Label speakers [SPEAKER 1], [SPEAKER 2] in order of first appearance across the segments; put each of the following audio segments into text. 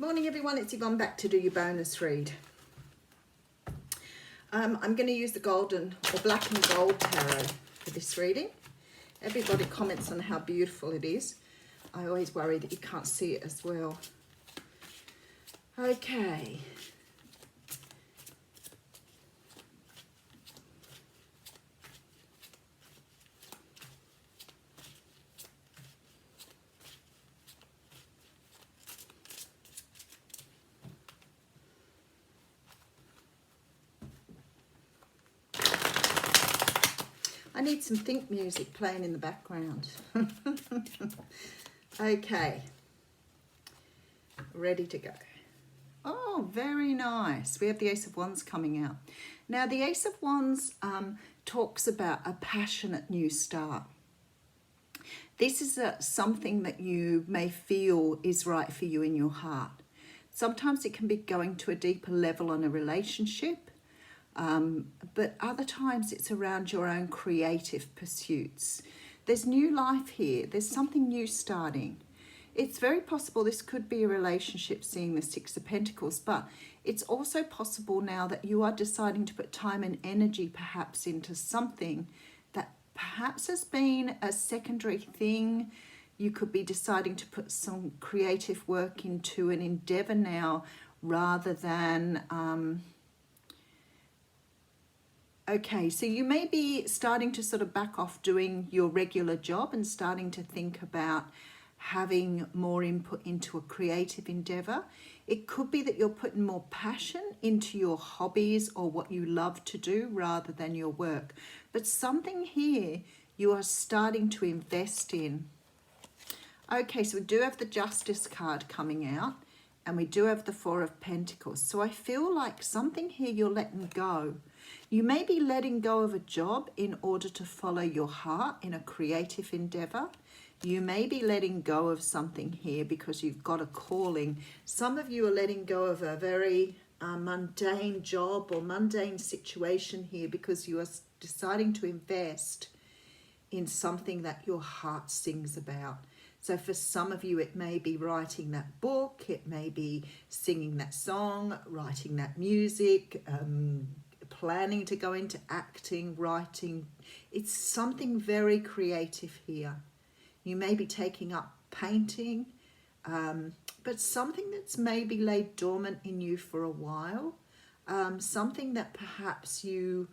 [SPEAKER 1] Good morning everyone, it's Yvonne back to do your bonus read. I'm going to use the golden or black and gold tarot for this reading. Everybody comments on how beautiful it is. I always worry that you can't see it as well. Okay. I need some think music playing in the background. Okay, ready to go. Oh, very nice. We have the Ace of Wands coming out. Now, the Ace of Wands talks about a passionate new start. This is something that you may feel is right for you in your heart. Sometimes it can be going to a deeper level on a relationship. But other times it's around your own creative pursuits. There's new life here. There's something new starting. It's very possible this could be a relationship, seeing the Six of Pentacles, but it's also possible now that you are deciding to put time and energy perhaps into something that perhaps has been a secondary thing. You could be deciding to put some creative work into an endeavor now rather than... Okay, so you may be starting to sort of back off doing your regular job and starting to think about having more input into a creative endeavor. It could be that you're putting more passion into your hobbies or what you love to do rather than your work. But something here you are starting to invest in. Okay, so we do have the Justice card coming out and we do have the Four of Pentacles. So I feel like something here you're letting go. You may be letting go of a job in order to follow your heart in a creative endeavor. You may be letting go of something here because you've got a calling. Some of you are letting go of a very mundane job or mundane situation here because you are deciding to invest in something that your heart sings about. So for some of you, it may be writing that book, it may be singing that song, writing that music, planning to go into acting, writing. It's something very creative here. You may be taking up painting, but something that's maybe laid dormant in you for a while, something that perhaps you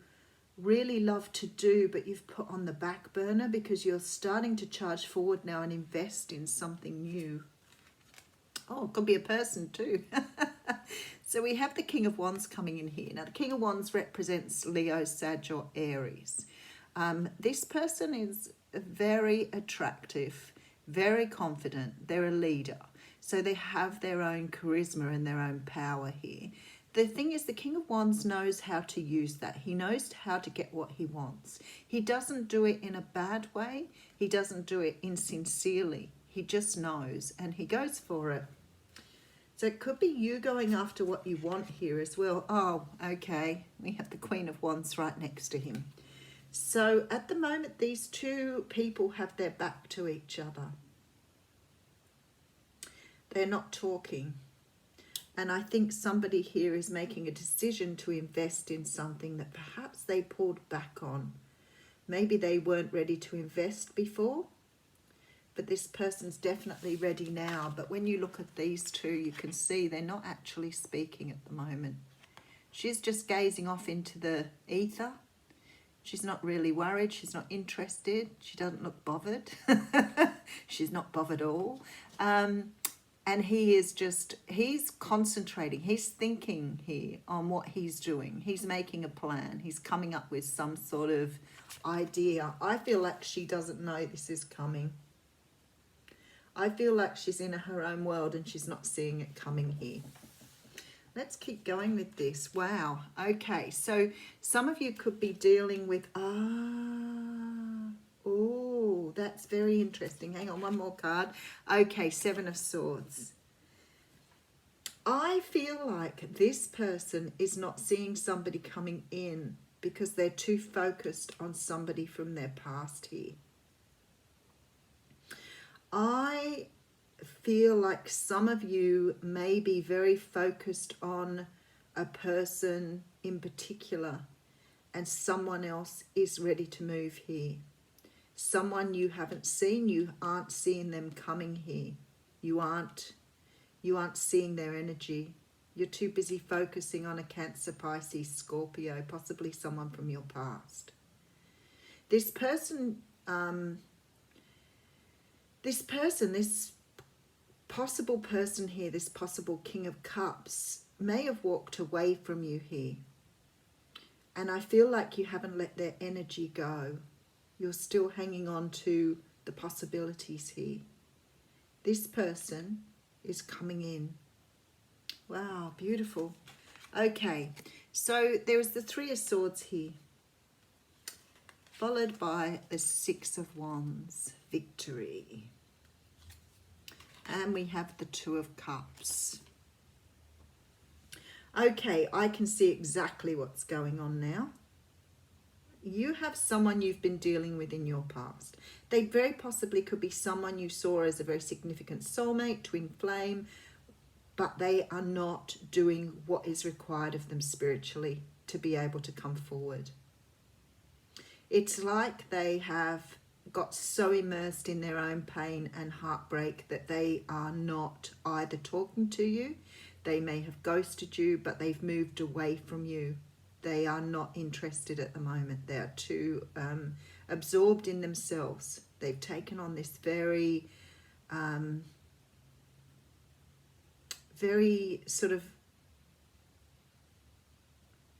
[SPEAKER 1] really love to do but you've put on the back burner because you're starting to charge forward now and invest in something new. Oh, it could be a person too. So we have the King of Wands coming in here. Now the King of Wands represents Leo, Sag or Aries. This person is very attractive, very confident. They're a leader. So they have their own charisma and their own power here. The thing is, the King of Wands knows how to use that. He knows how to get what he wants. He doesn't do it in a bad way. He doesn't do it insincerely. He just knows and he goes for it. So it could be you going after what you want here as well. Oh, okay. We have the Queen of Wands right next to him. So at the moment, these two people have their back to each other. They're not talking. And I think somebody here is making a decision to invest in something that perhaps they pulled back on. Maybe they weren't ready to invest before, but this person's definitely ready now. But when you look at these two, you can see they're not actually speaking at the moment. She's just gazing off into the ether. She's not really worried. She's not interested. She doesn't look bothered. She's not bothered at all. And he is just, he's concentrating, he's thinking here on what he's doing. He's making a plan. He's coming up with some sort of idea. I feel like she doesn't know this is coming. I feel like she's in her own world and she's not seeing it coming here. Let's keep going with this. Wow. Okay, so some of you could be dealing with, oh, that's very interesting. Hang on, one more card. Okay, Seven of Swords. I feel like this person is not seeing somebody coming in because they're too focused on somebody from their past here. I feel like some of you may be very focused on a person in particular, and someone else is ready to move here. Someone you haven't seen, you aren't seeing them coming here. You aren't seeing their energy. You're too busy focusing on a Cancer, Pisces, Scorpio, possibly someone from your past. This person, this possible person here, this possible King of Cups, may have walked away from you here. And I feel like you haven't let their energy go. You're still hanging on to the possibilities here. This person is coming in. Wow, beautiful. Okay, so there is the Three of Swords here, followed by the Six of Wands, victory. And we have the Two of Cups. Okay, I can see exactly what's going on now. You have someone you've been dealing with in your past. They very possibly could be someone you saw as a very significant soulmate, twin flame, but they are not doing what is required of them spiritually to be able to come forward. It's like they have got so immersed in their own pain and heartbreak that they are not either talking to you, they may have ghosted you, but they've moved away from you. They are not interested at the moment. They are too absorbed in themselves. They've taken on this very sort of,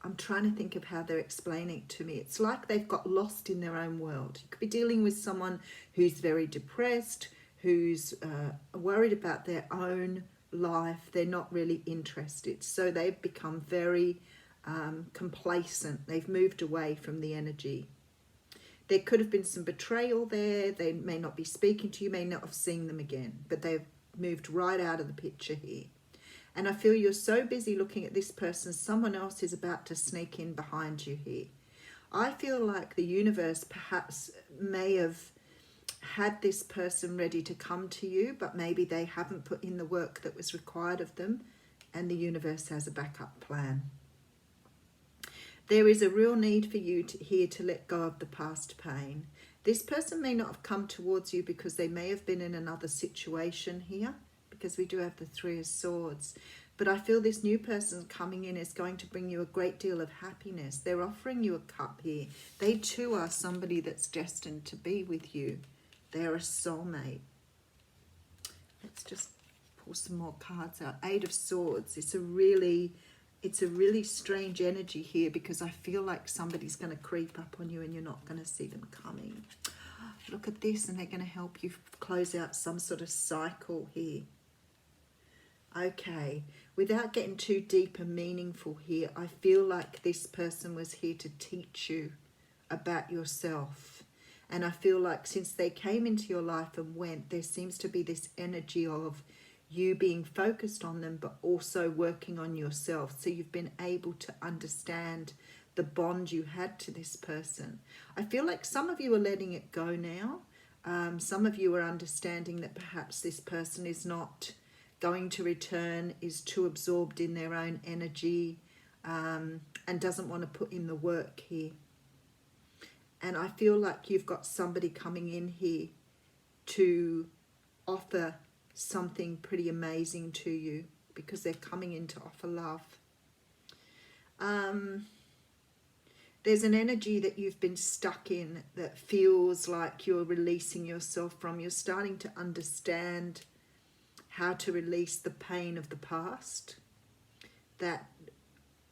[SPEAKER 1] I'm trying to think of how they're explaining it to me. It's like they've got lost in their own world. You could be dealing with someone who's very depressed, who's worried about their own life. They're not really interested. So they've become very complacent. They've moved away from the energy. There could have been some betrayal there. They may not be speaking to you, may not have seen them again, but they've moved right out of the picture here. And I feel you're so busy looking at this person, someone else is about to sneak in behind you here. I feel like the universe perhaps may have had this person ready to come to you, but maybe they haven't put in the work that was required of them, and the universe has a backup plan. There is a real need for you here to let go of the past pain. This person may not have come towards you because they may have been in another situation here, because we do have the Three of Swords. But I feel this new person coming in is going to bring you a great deal of happiness. They're offering you a cup here. They too are somebody that's destined to be with you. They're a soulmate. Let's just pull some more cards out. Eight of Swords. It's a really strange energy here, because I feel like somebody's going to creep up on you and you're not going to see them coming. Look at this, and they're going to help you close out some sort of cycle here. Okay, without getting too deep and meaningful here, I feel like this person was here to teach you about yourself. And I feel like since they came into your life and went, there seems to be this energy of you being focused on them, but also working on yourself. So you've been able to understand the bond you had to this person. I feel like some of you are letting it go now. Some of you are understanding that perhaps this person is not going to return, is too absorbed in their own energy, and doesn't want to put in the work here. And I feel like you've got somebody coming in here to offer something pretty amazing to you, because they're coming in to offer love. There's an energy that you've been stuck in that feels like you're releasing yourself from. You're starting to understand how to release the pain of the past, that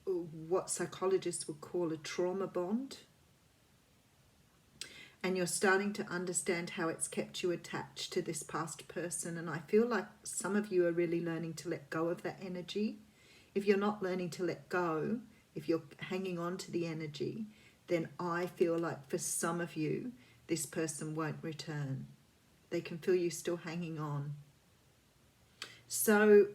[SPEAKER 1] what psychologists would call a trauma bond. And you're starting to understand how it's kept you attached to this past person. And I feel like some of you are really learning to let go of that energy. If you're not learning to let go, if you're hanging on to the energy, then I feel like for some of you, this person won't return. They can feel you still hanging on. So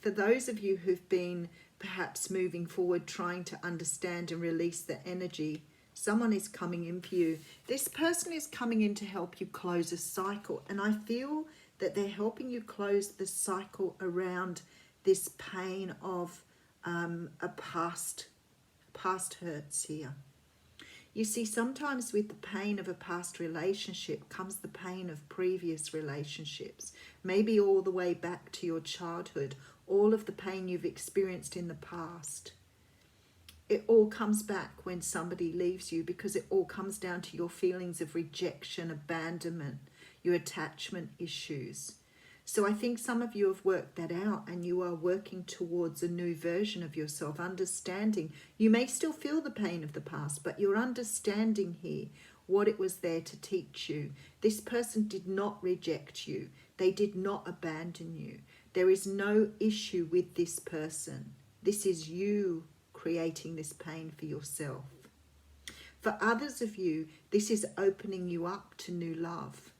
[SPEAKER 1] for those of you who've been perhaps moving forward, trying to understand and release the energy, someone is coming in for you. This person is coming in to help you close a cycle. And I feel that they're helping you close the cycle around this pain of a past hurts here. You see, sometimes with the pain of a past relationship comes the pain of previous relationships, maybe all the way back to your childhood, all of the pain you've experienced in the past. It all comes back when somebody leaves you, because it all comes down to your feelings of rejection, abandonment, your attachment issues. So I think some of you have worked that out, and you are working towards a new version of yourself, understanding. You may still feel the pain of the past, but you're understanding here what it was there to teach you. This person did not reject you. They did not abandon you. There is no issue with this person. This is you creating this pain for yourself. For others of you, this is opening you up to new love,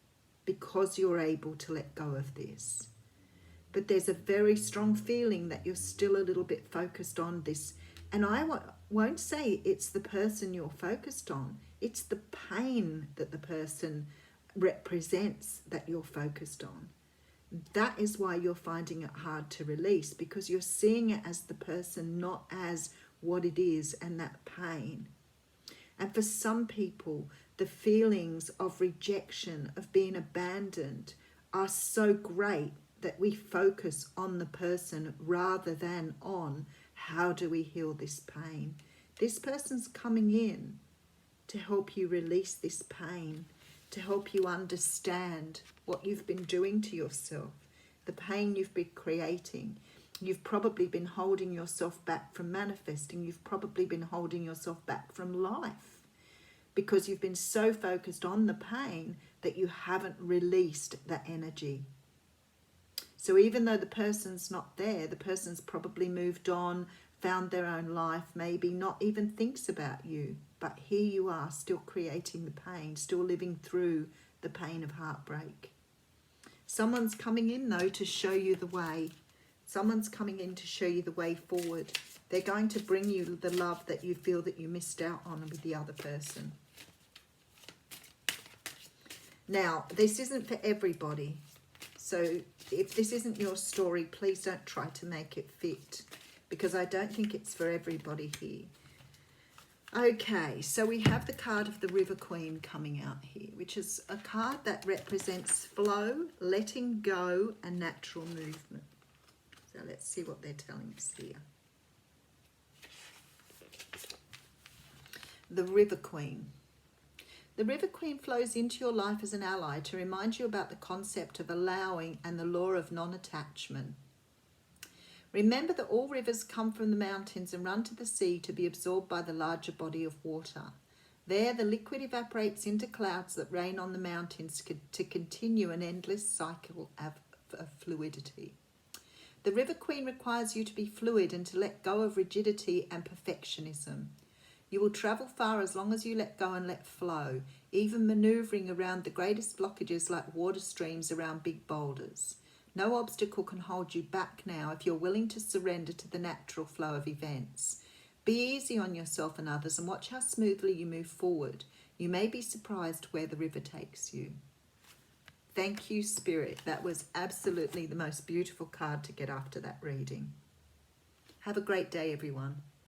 [SPEAKER 1] because you're able to let go of this. But there's a very strong feeling that you're still a little bit focused on this. And I won't say it's the person you're focused on. It's the pain that the person represents that you're focused on. That is why you're finding it hard to release, because you're seeing it as the person, not as what it is, and that pain. And for some people, the feelings of rejection, of being abandoned, are so great that we focus on the person rather than on how do we heal this pain. This person's coming in to help you release this pain, to help you understand what you've been doing to yourself, the pain you've been creating. You've probably been holding yourself back from manifesting. You've probably been holding yourself back from life, because you've been so focused on the pain that you haven't released that energy. So even though the person's not there, the person's probably moved on, found their own life, maybe not even thinks about you. But here you are, still creating the pain, still living through the pain of heartbreak. Someone's coming in, though, to show you the way. Someone's coming in to show you the way forward. They're going to bring you the love that you feel that you missed out on with the other person. Now, this isn't for everybody. So if this isn't your story, please don't try to make it fit, because I don't think it's for everybody here. Okay, so we have the card of the River Queen coming out here, which is a card that represents flow, letting go, and natural movement. So let's see what they're telling us here. The River Queen. The River Queen flows into your life as an ally to remind you about the concept of allowing and the law of non-attachment. Remember that all rivers come from the mountains and run to the sea to be absorbed by the larger body of water. There, the liquid evaporates into clouds that rain on the mountains to continue an endless cycle of fluidity. The River Queen requires you to be fluid and to let go of rigidity and perfectionism. You will travel far as long as you let go and let flow, even manoeuvring around the greatest blockages like water streams around big boulders. No obstacle can hold you back now if you're willing to surrender to the natural flow of events. Be easy on yourself and others and watch how smoothly you move forward. You may be surprised where the river takes you. Thank you, Spirit. That was absolutely the most beautiful card to get after that reading. Have a great day, everyone.